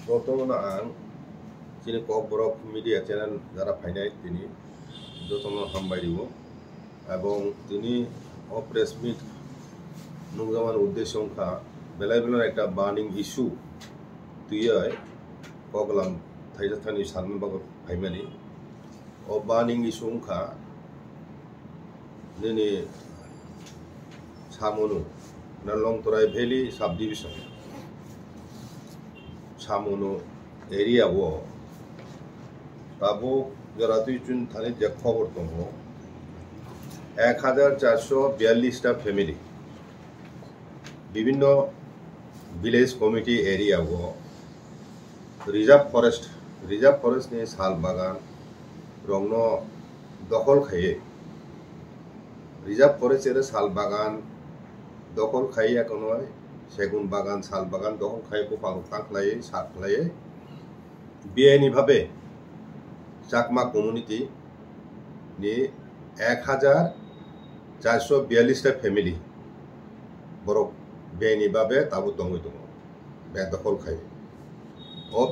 প্রথমে আং যিনি বরফ মিডিয়া চ্যানেল যারা ফাইনাই তিনি যতন হামবাই দিব এবং তিনি প্রেস মিট নুংজামান উদ্দেশ্য অংখা বেলায় বেলার একটা বার্নিং ইস্যু তুই কগলাম থাইজাথানি সানমান বাগ ফাইমানি বার্নিং ইস্যু অংখা দিনে সামনু লংতরাই ভ্যালি সাব ডিভিশন সামনু एरिया वो ताबो जरा तुई चुन थाने जे खबर दङ 1442 टा फैमिली विभिन्न विलेज कमिटी एरिया वो रिजर्व फरेस्ट नि साल बागान रंगनो दखल खाये रिजर्व फरेस्ट एरे साल बागान दखल खाये एखनो सेगुन बागान साल बागान दखल खाये को पांग तांखलाये साखलाये बेआईनी भावे चाकमा कम्युनिटी नि 1442 टा फैमिली बरफ बेआईनी भावे ताबो दङै दङ बे दखल खायो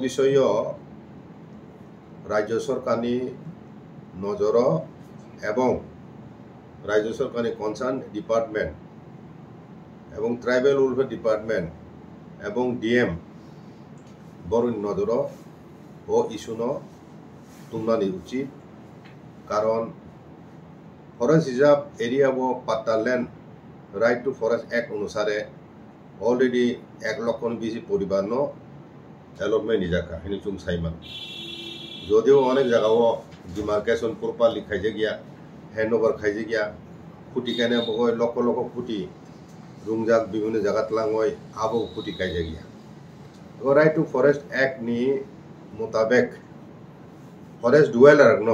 विषय राज्य सरकारनि नजर एवं राज्य सरकारनि कन्सार्न डिपार्टमेंट एवं ट्राइबल वेलफेयर डिपार्टमेंट एवं डीएम बरनि नजर इशुनो तुमनानी उचित कारण फरेस्ट रिजर्व एरिया वो पट्टा land right to forest act अनुसारे अलरेडी 1 लाख बेसि परिवार एलटमेंट निजाका हिनी चुम साइमान जदिव अनेक जगह डिमार्केशन प्रपारलि खाइजे गया हैंडओवर खाइजे गया खुटी कहने बगय लक्ष लक्ष खुटी रुंगजाक विभिन्न जगह लांगय आबो खुटी खाइजे गया राइट टू फरेस्ट एक्ट नि मुताबिक फरेस्ट डुवेलर न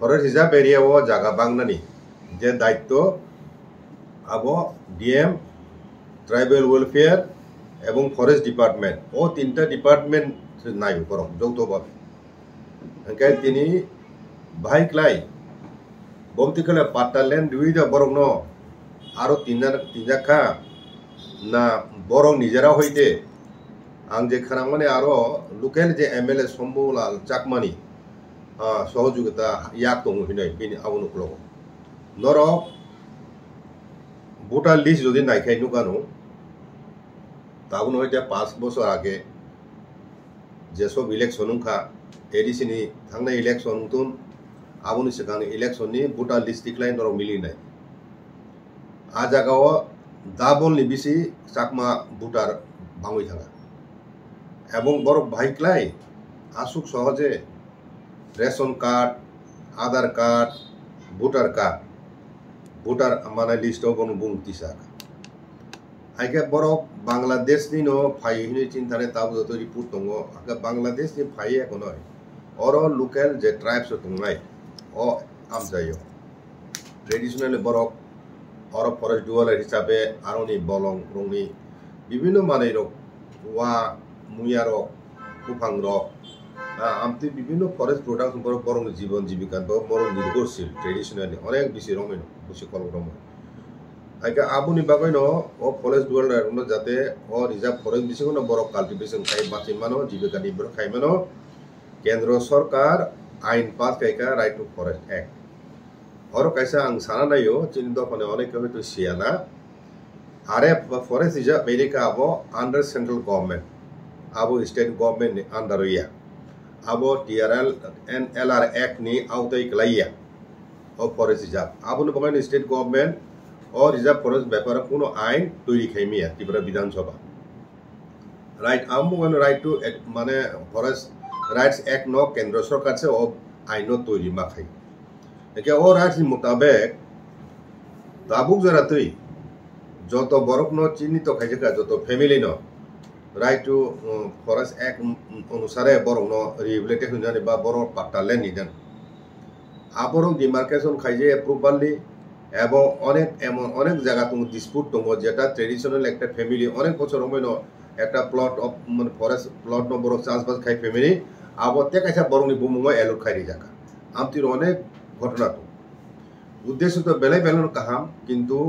फरेस्ट रिजर्व एरिया वो जगह बांगनानी जे दायित्व अब डीएम ट्राइबल वेलफेयर एवं फरेस्ट डिपार्टमेंट तीनटा डिपार्टमेंट नायो बरफ जौथ भावे ओंखाय तिनि बाहायक्लाय बमतिखले पाट्टा लैंड दुइदा बरफ न आरो तिनजाखा ना बरफ निजेरा हईते आं जे खानांगमाने आरो लोकेल जे एमएलए शम्भुलाल चाकमानी सहयोगिता याक दङ हिनै बेनि आउनुकलग नर भोटार लिस्ट যদি নাইখাই নুকানো তাবুন হইতে 5 বছর আগে যেসব ইলেকশন উনখা এডিসিনি থাংনা ইলেকশন তুন আবুনি সেখানে ইলেকশননি ভোটার লিস্ট টিকলাই নর মিলি নাই আ জায়গাও ডাবলনি বেশি চাকমা ভোটার বাঙই থাকা এবং বড় ভাইক্লাই আসুক সহজে রেশন কার্ড আধার কার্ড ভোটার মানে লিস্ট কোনো বুংতি সাক আইকে বড় বাংলাদেশ নি নো ফাই হিনি চিন্তানে তাবো যত রিপোর্ট দङ আকে বাংলাদেশ নি ফাই এখন হয় অর লোকাল যে ট্রাইবস দङাই আমজাयो ট্রেডিশনাল বড় অর ফরেস্ট ডুয়ালার হিসাবে আরনি বলং রংনি বিভিন্ন মানের ওয়া मुया कुफांग आमती विभिन्न फरेस्ट प्रोडक्ट बरং जीवन जीविका बरং निर्भरशील ट्रेडिशनली अनेक बेसि रमेन बेसि कल रमेन आइका आबुनि बागै फरेस्ट डुवेलर जाते रिजर्व फरेस्ट बिसिखौनो बरং काल्टिवेशन खाय बाथि मानो जीविका निर्भर खाय मानो केंद्र सरकार आइन पास खायका राइट टू फरेस्ट एक्ट और कैसा आं साना नायो चिनि दफाने अनेक हयतो सियाना आरे फरेस्ट रिजर्व एरिया आबो अंडर सेंट्रल गवर्नमेंट अब स्टेट गवर्नमेंट अंडर अब TRL एंड LR एक्ट नि आवतै क्लाइया फरेस्ट रिजर्व अब बगैन स्टेट गवर्नमेंट और रिजर्व फरेस्ट व्यापार कोनो आइन तैरि खाइमिया त्रिपुरा विधानसभा राइट आम बगैन राइट टू माने फरेस्ट राइट्स एक्ट न केंद्र सरकार से आइन तैरि मा खाइ एके राइट्स नि मुताबिक दाबुक जरा तै जत बरफ न चिन्हित खाइजेका जत फैमिली न राइट टू फरेस्ट एक्ट अनुसारे बरं रिहेबिलिटेट होनानै बा बरं पाट्टा लैंड निदेन आबरं डिमार्केशन खाइजे एप्रुभालनि एवं अनेक जगह दङ डिसपुट दङ जेटा ट्रेडिशनल एक फैमिली अनेक बছর हमेन एक प्लट अफ माने फरेस्ट प्लट न बरं चाषबास खाइ फैमिली आबो ते कायसा बरंनि बुमुङा एलुट खाइ जाका आमतिर अनेक घटना दं उद्देश्य तो बेलाय बेलन काहाम किन्तु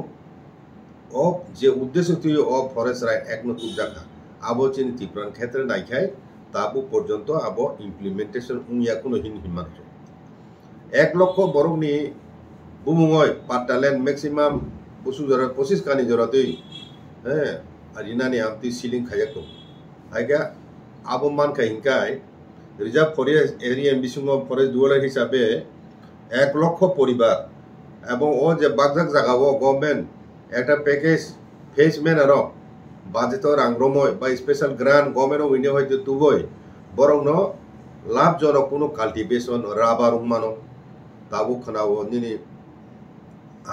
जे उद्देश्य तुय फरेस्ट राइट एक न तुक जाका abo chini tipran khetre naikhai tabu porjonto abo implementation unya kuno hinman 1 লক্ষ borokni bumungoi patalen maximum busu jara 25 kani joratui arinani amti ceiling khajak to aiga abo man ka hinkai reserve forest area bisungo forest duola hisabe 1 লক্ষ পরিবার এবং ও যে বাগজাক জাগাবো government একটা package ফেসমেন আর বাজেটর আংরময় বা special grant government উইনে হয়তো তুবই বরং ন লাভজনক কোনো কাল্টিভেশন রাবার উমানো তাবু খানাবো নিনি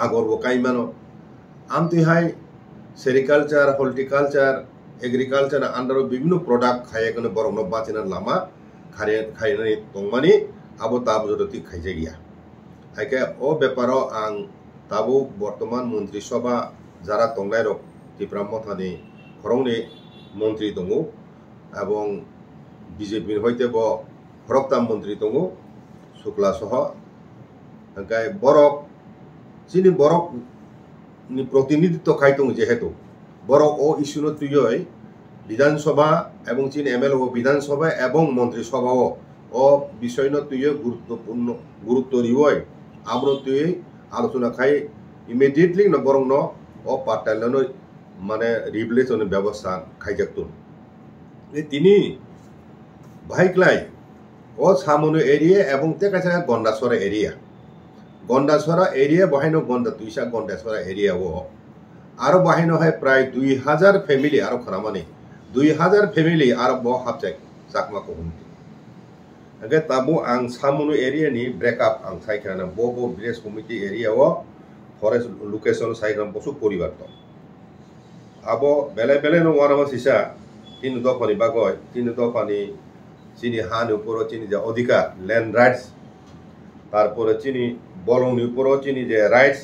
আগরবো কাইমানো Amati high sericulture horticulture agriculture আন্ডারও বিভিন্ন প্রোডাক্ট খাইয়ে কোনো বরং ন বাঁচিনার লামা খাইনানি তংমানি আবো তাবু যদি খাইজে গিয়া আইকে ও ব্যাপারও আং তাবু বর্তমান মন্ত্রিসভা যারা তংলাই রক ত্রিপুরা মথানি খরংনি মন্ত্রী দङ এবং বিজেপির হইতে ব হরকতাম মন্ত্রী দङ শুক্লা সহ গাই বরক যিনি বরক নি প্রতিনিধিত্ব খাইতং যেহেতু বরক ও ইস্যুনো তুই বিধানসভা এবং চীন এমএলএ বিধানসভা এবং মন্ত্রিসভাও ও বিষয় তুই গুরুত্বপূর্ণ গুরুত্ব দিবই আমরা তুই আলোচনা খাই ইমিডিয়েটলি ন বরং ন ও পাটালন মানে রিপ্লেসন ব্যবস্থা খাইজাকতুন তিনি ভাইক্লাই ও সামনো এরিয়া এবং তে কাছে গন্ডাসরা এরিয়া বহাইনো গন্ডা তুইসা গন্ডাসরা এরিয়া ও আরো বহাইনো হয় প্রায় 2000 ফ্যামিলি আরো খারামানি 2000 ফ্যামিলি আর ব হাবজাক চাকমা কহুনতি আগে তাবু আং সামনো এরিয়া নি ব্রেকআপ আং সাইখানা বো ভিলেজ কমিটি এরিয়া ও ফরেস্ট লোকেশন সাইখানা বসু পরিবার তো আবো বেলে নো ওয়ানামা সিসা তিন দফানি বাগয় তিন দফানি চিনি হান উপর চিনি যে অধিকার ল্যান্ড রাইটস তারপরে চিনি বলংনি উপর চিনি যে রাইটস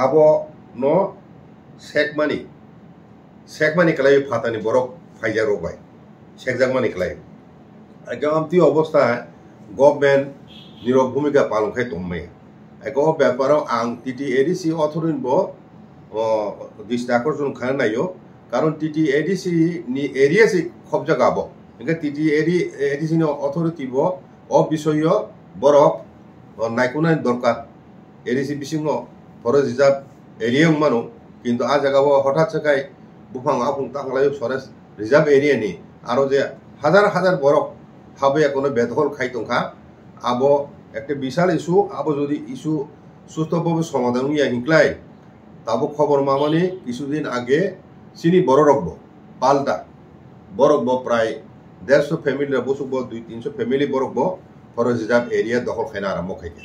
আবো ন শেখমানি খেলাই ফাতানি বরক ফাইজা রবাই শেখজাকমানি খেলাই একটি অবস্থায় গভর্নমেন্ট নিরব ভূমিকা পালন খাই তম্মে এক ব্যাপারও আং টিটিএডিসি অথরিটি ব দৃষ্টি আকর্ষণ খায় নাইও কারণ টিটিএডিসি নি এরিয়া সি খব জাগাবো ఇంకా টিটিএডিসি নি অথরিটি ব অ বিষয় বরক নাইকুনাই দরকার এডিসি বিসিং ফরেস্ট রিজার্ভ এরিয়া মানো কিন্তু আ জাগাবো হঠাৎ সেখাই বুফাং আফুং তাংলাই ফরেস্ট রিজার্ভ এরিয়া নি আরো যে হাজার বরক হাবে কোনো বেদখল খাইতংখা আবো একটা বিশাল ইস্যু আবো যদি ইস্যু সুস্থভাবে সমাধান ইয়া হিংক্লাই তাবো খবর মামানি কিছুদিন আগে চিনি বড় রকব পাল্টা বরকব প্রায় 150 ফ্যামিলি বসুব 200-300 ফ্যামিলি বরকব ফরেস্ট রিজার্ভ এরিয়া দখল খাইনা আরম্ভ খাইছে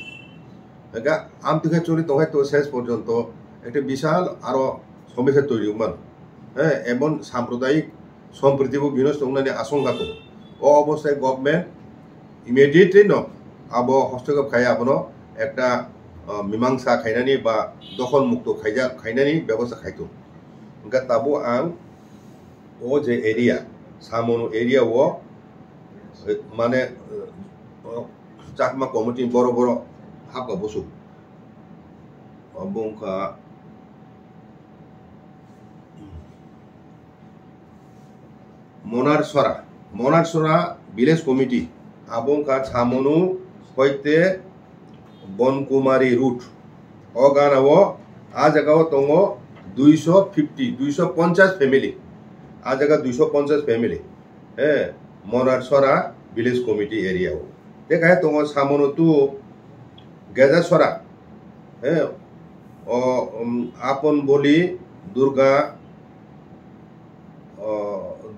এগা আমতিকে চলি তহাই তো শেষ পর্যন্ত একটা বিশাল আরো সমস্যা তৈরি মান এমন সাম্প্রদায়িক সম্প্রীতিবো বিনষ্ট হওয়ার আশঙ্কা তো ও অবস্থায় গভর্নমেন্ট ইমিডিয়েটলি ন আবো হস্তক্ষেপ খাই আপনো একটা মীমাংসা খাইনানি বা দখল মুক্ত খাইনানি ব্যবস্থা খাইতো গা তাবো আং ও যে এরিয়া সামনো এরিয়া ও মানে চাকমা কমিটি বড় হাবকা বসু বংকা মনারসরা ভিলেজ কমিটি আবংকা ছামনু হইতে বনকুমারী রুট ও গানাও আ জায়গাও দङ 250 ফ্যামিলি আ জায়গা 250 ফ্যামিলি মনারসরা ভিলেজ কমিটি এরিয়াও দেখায় দङ সামনু তু গেজাসরা ও আপন বলি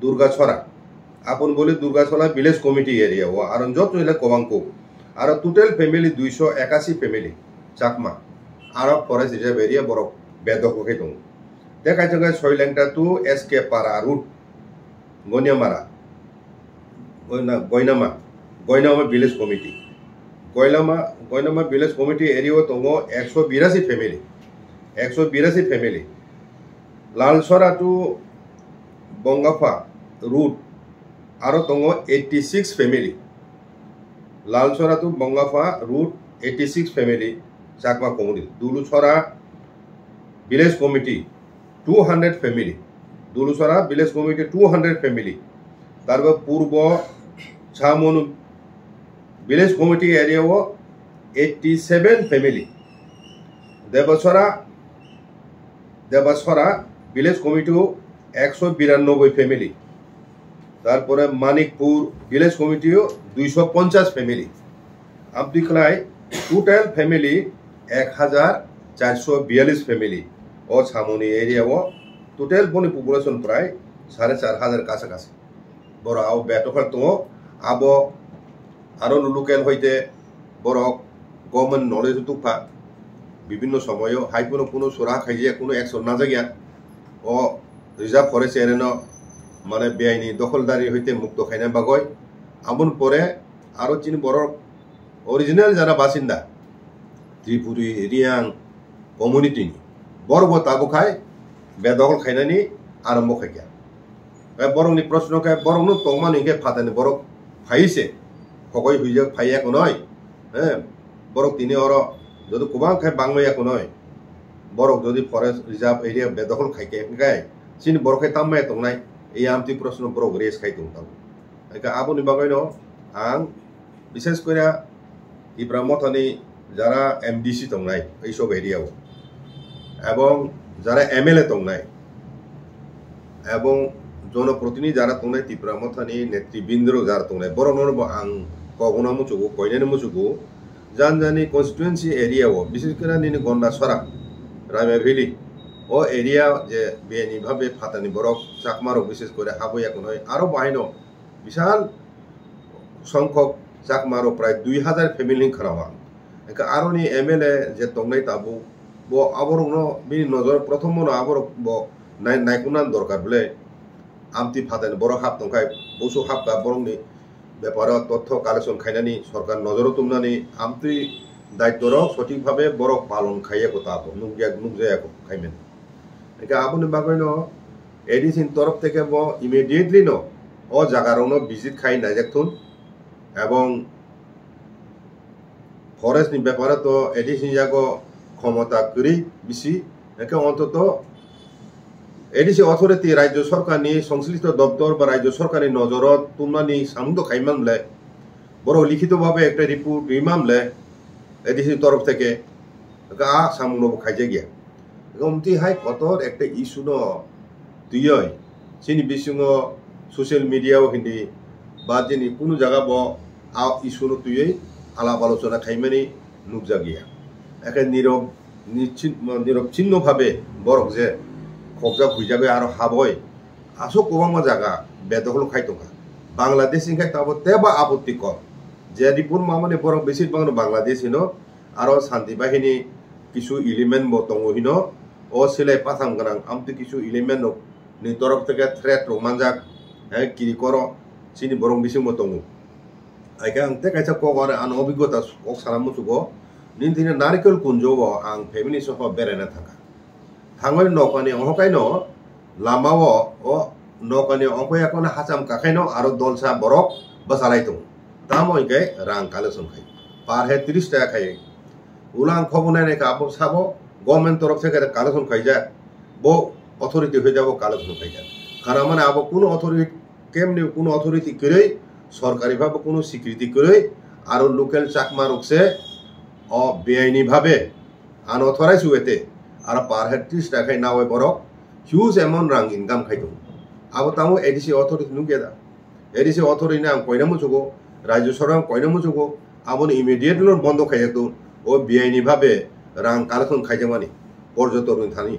দুর্গাছড়া আপন বলি দুর্গাছড়া ভিলেজ কমিটি এরিয়া ও আর যত হইলে কবাংকো আর টোটাল ফ্যামিলি 281 ফ্যামিলি চাকমা আর ফরেস্ট রিজার্ভ এরিয়া বড় বেদখলকে দङ দেখা যায় সইলেংটা তু এসকে পারা রুট গয়নামা ভিলেজ কমিটি গয়নামা ভিলেজ কমিটি এরিয়া দङ 182 family Lalsara to Bangafa route আরো দङ 86 family Lalsara to Bangafa route 86 family Chakma committee Duluchhara village committee 200 family Dulusara village committee 200 family তারপর পূর্ব ছামন ভিলেজ কমিটি এরিয়াও 87 ফ্যামিলি দেবসরা ভিলেজ কমিটিও 192 ফ্যামিলি তারপরে মানিকপুর ভিলেজ কমিটিও 250 ফ্যামিলি আপনি খেলায় টোটাল ফ্যামিলি 1442 ফ্যামিলি ও ছামনি এরিয়াও টোটাল বনি পপুলেশন প্রায় 4500 কাছাকাছি বড় আও বেটফার তো আবো আরো লোকাল হইতে বড় গভর্নমেন্ট নলেজ তুফা বিভিন্ন সময়ও হাই কোনো সোরা খাইজে কোনো অ্যাকশন না জায়গা ও রিজার্ভ ফরেস্ট এরিয়া মানে বেআইনি দখলদারি হইতে মুক্ত খাইনা বাগয় আমন পরে আরো চিনি বড় অরিজিনাল যারা বাসিন্দা ত্রিপুরি রিয়াং কমিউনিটি বড় তাবো খায় বেদখল খাইনানি আরম্ভ খাইয়া বরংনি প্রশ্ন খায় বরং তমানিকে ফাতানি বড় ফাইছে সকই হয়ে যাক ফাইয়াকো নয় হ্যাঁ বরং তিনি অর যদি গোবাং খাই বাংলাইয়াকো নয় বরং যদি ফরেস্ট রিজার্ভ এরিয়া বেদখল খাইকে গায় চিনি বড় খাই তামায় তংনাই এই আমতি প্রশ্ন বড় রেস খাই তংতাম আবনি বাগাইন আং বিশেষ করে ইব্রাহ্মথানি যারা এমডিসি তংনাই এইসব এরিয়াও এবং যারা এমএলএ তংনাই এবং জনপ্রতিনিধি যারা তংনাই ত্রিপুরামথানি নেতৃবৃন্দ যারা তংনাই বড় নরব আং কগনা মুচুগো কইনানি মুচুগো জানি কনস্টিটুয়েন্সি এরিয়াও বিশেষ করে নিনি গন্ডা সরা রামে ভ্যালি ও এরিয়া যে বেআইনি ভাবে ফাতানি বরফ চাকমারক বিশেষ করে হাবইয়াকো নয় আরো বাহিন বিশাল সংখ্যক চাকমারো প্রায় 2000 ফ্যামিলি খারাওয়া আরো নি এমএলএ যে তংনাই তাবু বো আবরং বিনি নজর প্রথম মনো আবরক বো নাইকুনান দরকার বলে আমতি ফাতানি বড় হাব তংখাই বসু হাবকা বরংনি ব্যাপারে তথ্য কালেকশন খাইনানি সরকার নজর তুমনানি আমতি দায়িত্বর সঠিকভাবে বড় পালন খাইয়া কথা নুকজায়াকো খাইমেন আবনি বাগাইন এডিসিন তরফ থেকে ব ইমিডিয়েটলি ও জায়গারও ভিজিট খাই নাইজাকথুন এবং ফরেস্টনি ব্যাপারে তো এডিসিন জাগো ক্ষমতা করি বেশি একে অন্তত এডিসি অথরিটি রাজ্য সরকারনি সংশ্লিষ্ট দপ্তর বা রাজ্য সরকারি নজরত তুমনানি সামুদ খাইমামলে বড় লিখিতভাবে একটা রিপোর্ট ইমামলে এডিসি তরফ থেকে সামুদ খাইজে গিয়া গমতি হাই কতর একটা ইস্যু তুই চিনি বিসুঙ সোশ্যাল মিডিয়াও হিন্দি বা যিনি কোনো জায়গা ব ইস্যু তুই আলাপ আলোচনা খাইমানি নুকজা গিয়া একে নিরবচ্ছিন্নভাবে বরক যে কবজা খুঁজাবে আর হাবয় আসো কোবাংমা জায়গা বেদখল খাইতোকা বাংলাদেশ ইনখাই তাবো তেবা আপত্তিকর যে রিপোর্ট মানে বরক বেশিরভাগ বাংলাদেশ হিন আর শান্তি বাহিনী কিছু ইলিমেন্ট বতঙ্গহীন ও সিলাই পাথাম গান আমতি কিছু ইলিমেন্ট নি তরফ থেকে থ্রেট রোমানজাক হ্যাঁ কিরি কর চিনি বরং বেশি মতঙ্গ আইকে আংতে কাইসা কক আর আন অভিজ্ঞতা কক সারাম মুসুগো নিন দিনে নারিকেল কুঞ্জ আং ফ্যামিলি সহ বেড়াইনা থাকা থাঙ্গই নকানি অহকাইন লামাও ও নকানি অহকাইয়াকনে হাসাম কাখাইন আরো দলসা বরক বাসালাইতো দাম ওইকে রাং কালেকশন খাই পার হে 30 টাকা খাই উলাং খবনাই নাকি আবো সাবো গভর্নমেন্ট তরফ থেকে কালেকশন খাই যায় বো অথরিটি হয়ে যাব কালেকশন খাই যায় খানা মানে আবো কোনো অথরিটি কেমনি কোনো অথরিটি করে সরকারিভাবে কোনো স্বীকৃতি করে আরো লোকাল চাকমা রুকছে ও বেআইনি ভাবে আনঅথরাইজ ওয়েতে আর পার হেড 30 টাকায় না ওই বড় হিউজ অ্যামাউন্ট রাং ইনকাম খাইতো আবো তাও এডিসি অথরিটি নুকেদা এডিসি অথরিটি না কয়না মুচুগো রাজ্য সরকার কয়না মুচুগো আবো ইমিডিয়েটলি বন্ধ খাইতো ও বেআইনি ভাবে রাং কালেকশন খাইছে মানে পর্যটন থানি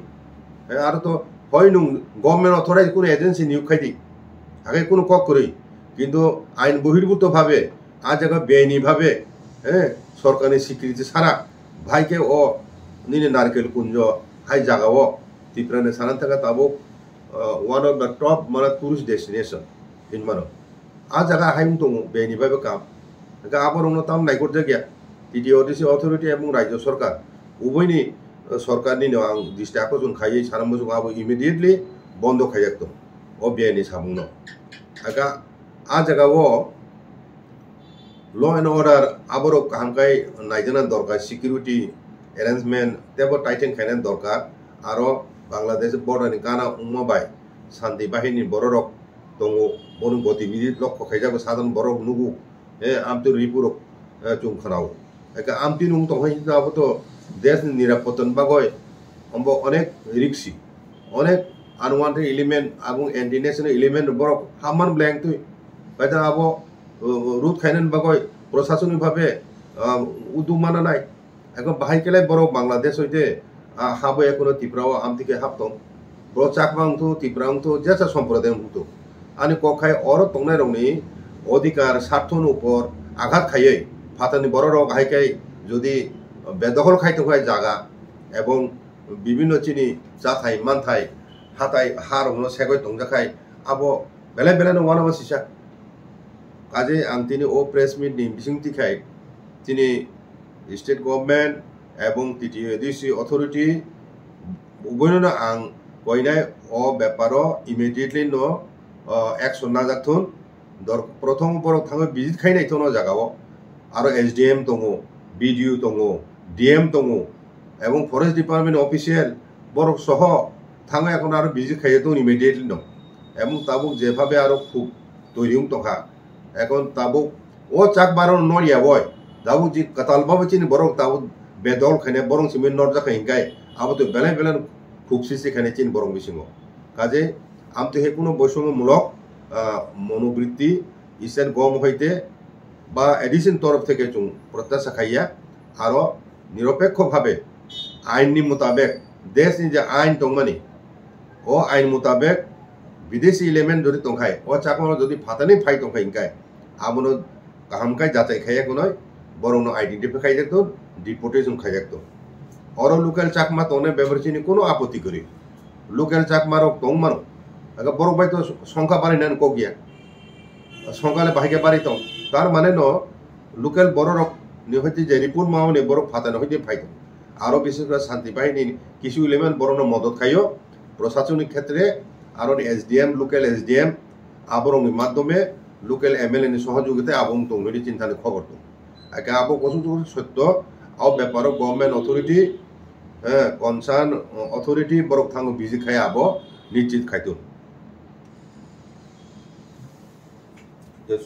আর তো হয় নুন গভর্নমেন্ট অথরাইজ কোনো এজেন্সি নিয়োগ খাইতি আগে কোনো কক করি কিন্তু আইন বহির্ভূত ভাবে আর জায়গা বেআইনি ভাবে হ্যাঁ সরকারি স্বীকৃতি ছাড়া ভাইকে ও নিনে নারকেল কুঞ্জ হাই জায়গাও ত্রিপুরানে সানান থাকা তাবো ওয়ান অফ দ্য টপ মানে টুরিস্ট ডেস্টিনেশন হিনমানো আর জায়গা হাইম দङ বেআইনি ভাবে কাম আবার অন্য তাম নাইকর জায়গা টিডিওডিসি অথরিটি এবং রাজ্য সরকার উভয়নি সরকারনি আं দৃষ্টি আকর্ষণ খাইयै সারা মুসুग আবो इमिडिएटली बंद खाइयाकतो ও বেআইনি সামুন আগা आ জায়গাও ল एंड अर्डर आबरो कामकाय नायजना दरकार सिकिउरिटी अरेंजमेंट तेबो टाइटेन खायना दरकार आरो बांग्लादेश बॉर्डर नि गाना उमाबाय শান্তি বাহিনী বড়রক দङ বনু গতিবিধি লক্ষ্য খাইজাবো সাধারণ বড় নুগু আমতি রিপুরক চুংখানাও আমতি নুং দङ তো দেশ নিরাপত্তন বাগয় অম্ব অনেক রিক্সি অনেক আনওয়ান্টেড এলিমেন্ট এবং এন্টি ন্যাশনাল এলিমেন্ট বড় হামান ব্ল্যাঙ্ক তুই বাইদা আবো রুট খাইনেন বাগয় প্রশাসনিকভাবে উদ্যমানা নাই এখন বাহাইকেলাই বড় বাংলাদেশ হইতে হাবো এখনো ত্রিপুরাও আমতিকে হাবতং বড় চাকবাংতো ত্রিপুরাংতো যেসা সম্প্রদায় হতো আনি কখাই অর তংনাই রংনি অধিকার স্বার্থন উপর আঘাত খাইয়ে ফাতানি বড় রক হাইকাই যদি বেদখল খাইতে হয় জায়গা এবং বিভিন্ন চিনি জাথাই মানথাই হাতাই হার হলো সেগই দংজাখাই আবো বেলে বেলানো ওয়ানাবা সিসা কাজে আং তিনি ও প্রেস মিট নি বিসিংতি খাই তিনি স্টেট গভর্নমেন্ট এবং টিটিডিসি অথরিটি উভয়নো আং কইনাই ও ব্যাপারও ইমিডিয়েটলি নো অ্যাকশন না যাথুন প্রথম উপর থাঙ্গে ভিজিট খাইনাই তো জায়গাও আর এসডিএম দङ বিডিও দङ ডিএম দङ এবং ফরেস্ট ডিপার্টমেন্ট অফিসিয়াল বড় সহ থাঙ্গে এখন আর ভিজিট খাইয়ে তো ইমিডিয়েটলি দङ এবং তাবুক যেভাবে আর খুব তৈরি তখা এখন তাবুক ও চাক বারণ নড়িয়া বয় তাবুক যে কাতালবাবু চিনি বরং তাবুক বেদল খাইনে বরং সিমেন্ট নর্জা খাইনকাই আবো তো বেলায় বেলান খুব সিসি খাইনে চিনি বরং বিসিङ কাজে আমতো হে কোনো বৈষম্যমূলক মনোবৃত্তি ইসেন গম হইতে বা এডিসিন তরফ থেকে চুং প্রত্যাশা খাইয়া আরো নিরপেক্ষভাবে আইননি মোতাবেক দেশ যে আইন দংমানি ও আইন মোতাবেক বিদেশি এলিমেন্ট যদি তংখাই ও চাকমানো যদি ফাতানি ফাই তংখাই ইনকাই আবনো কাহামকাই যাচাই খাইয়া কোনো বরং আইডেন্টিফাই খাই যাতো ডিপোর্টেশন খাই যাতো অর লোকাল চাকমা তনে ব্যবহারচিনি কোনো আপত্তি করি লোকাল চাকমারক তংমানো বড় বাই তো সংখ্যা বাড়ি নেন কগিয়া সংখ্যালে বাহিকে বাড়ি তং তার মানে ন লোকাল বড় রক হইতে যে রিপোর্ট মাও নে বড় ফাতানো হইতে ফাইতো আরো বিশেষ করে শান্তি বাহিনী কিছু এলিমেন্ট বড় মদত খাইও প্রশাসনিক ক্ষেত্রে আর এসডিএম লোকাল এসডিএম আবরং মাধ্যমে লোকাল এমএলএ নি সহযোগিতায় আবং তংনি চিন্তানে খবর তো আগে আবো কসু সত্য আও ব্যাপার গভর্নমেন্ট অথরিটি কনসার্ন অথরিটি বড় থাঙ্গ ভিজিট খাই আবো নিশ্চিত খাইতো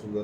সুন্দর